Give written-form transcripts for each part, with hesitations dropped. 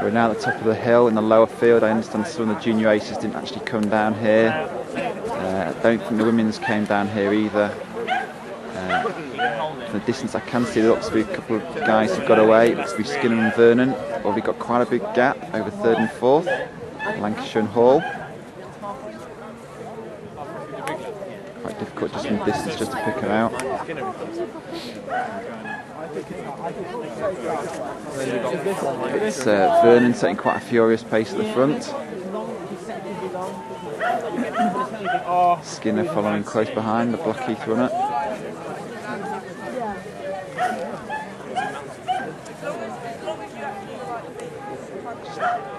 We're now at the top of the hill in the lower field. I understand some of the junior aces didn't actually come down here. I don't think the women's came down here either. From the distance I can see there looks to be a couple of guys who got away. It looks to be Skinner and Vernon. Well, we've got quite a big gap over third and fourth. Lancashire and Hall. Quite difficult just from distance just to pick her out. It's Vernon setting quite a furious pace at the front. Skinner following close behind, the Blackheath runner.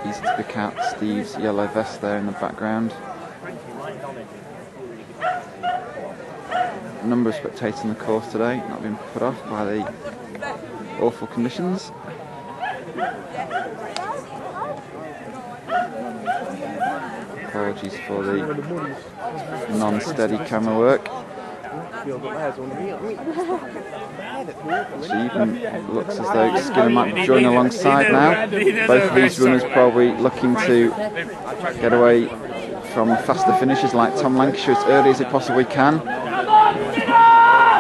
Easy to pick out Steve's yellow vest there in the background. A number of spectators on the course today, not being put off by the awful conditions. Apologies for the non-steady camera work. She even looks as though Skinner might be joining alongside now. Both of these runners probably looking to get away from faster finishes like Tom Lancashire as early as they possibly can.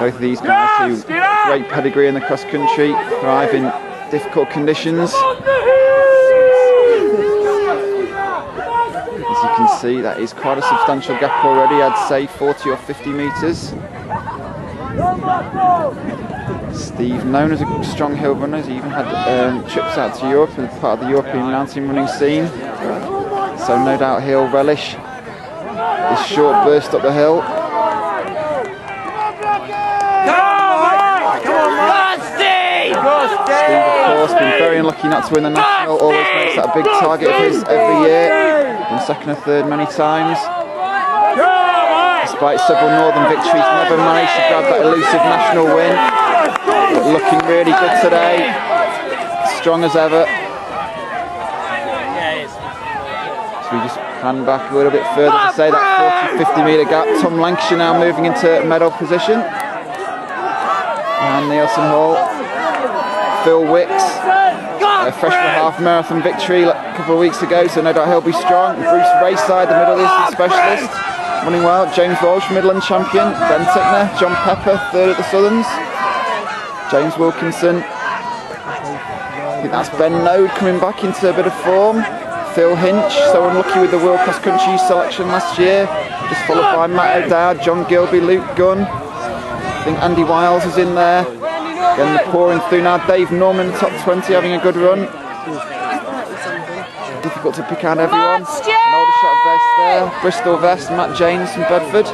Both of these guys who great pedigree in the cross country, thrive in difficult conditions. As you can see, that is quite a substantial gap already. I'd say 40 or 50 metres. Steve, known as a strong hill runner, he even had trips out to Europe as part of the European mountain running scene. So no doubt he'll relish this short burst up the hill. Steve, of course, been very unlucky not to win the national. Always makes that a big target of his every year. Been second or third many times. Despite several northern victories, never managed to grab that elusive national win. But looking really good today. Strong as ever. So we just pan back a little bit further to say that 40-50 metre gap. Tom Lancashire now moving into medal position. And Nielsen Hall. Phil Wicks, fresh from a half marathon victory a couple of weeks ago, so no doubt he'll be strong. Bruce Rayside, the Middle Eastern specialist, running well. James Walsh, Midland champion. Ben Tickner, John Pepper, third at the Southerns. James Wilkinson. I think that's Ben Node coming back into a bit of form. Phil Hinch, so unlucky with the World Cross Country selection last year. Just followed by Matt O'Dowd, John Gilby, Luke Gunn. I think Andy Wiles is in there. Again, the pouring through now. Dave Norman in the top 20, having a good run. Difficult to pick out everyone. An Aldershot vest there. Bristol vest, Matt James from Bedford.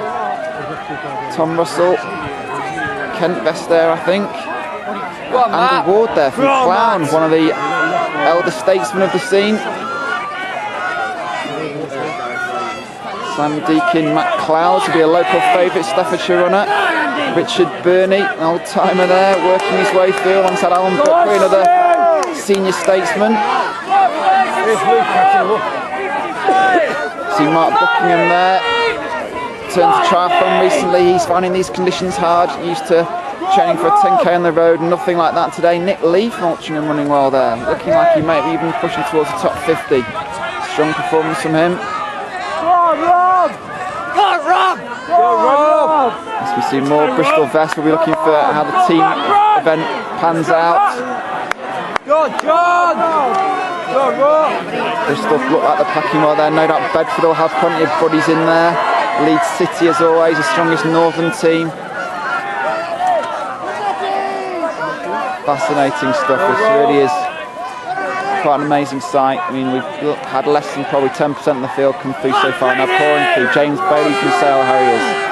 Tom Russell. Kent vest there, I think. Andy Ward there from Clown, one of the elder statesmen of the scene. Sam Deakin, Matt Cloud to be a local favourite Staffordshire runner. Richard Burney, an old timer there, working his way through alongside Alan Buckley, another senior statesman. See Mark Buckingham there, turned to triathlon recently. He's finding these conditions hard, used to training for a 10k on the road, nothing like that today. Nick Lee from Altrincham running well there, looking like he might be even pushing towards the top 50. Strong performance from him. As we see more Bristol vests, we'll be looking for how the team event pans out. Bristol look like they're packing well there. No doubt Bedford will have plenty of buddies in there. Leeds City, as always, the strongest northern team. Fascinating stuff. This really is quite an amazing sight. I mean, we've had less than probably 10% of the field come through so far. Now pouring through. James Bailey from Sale Harriers.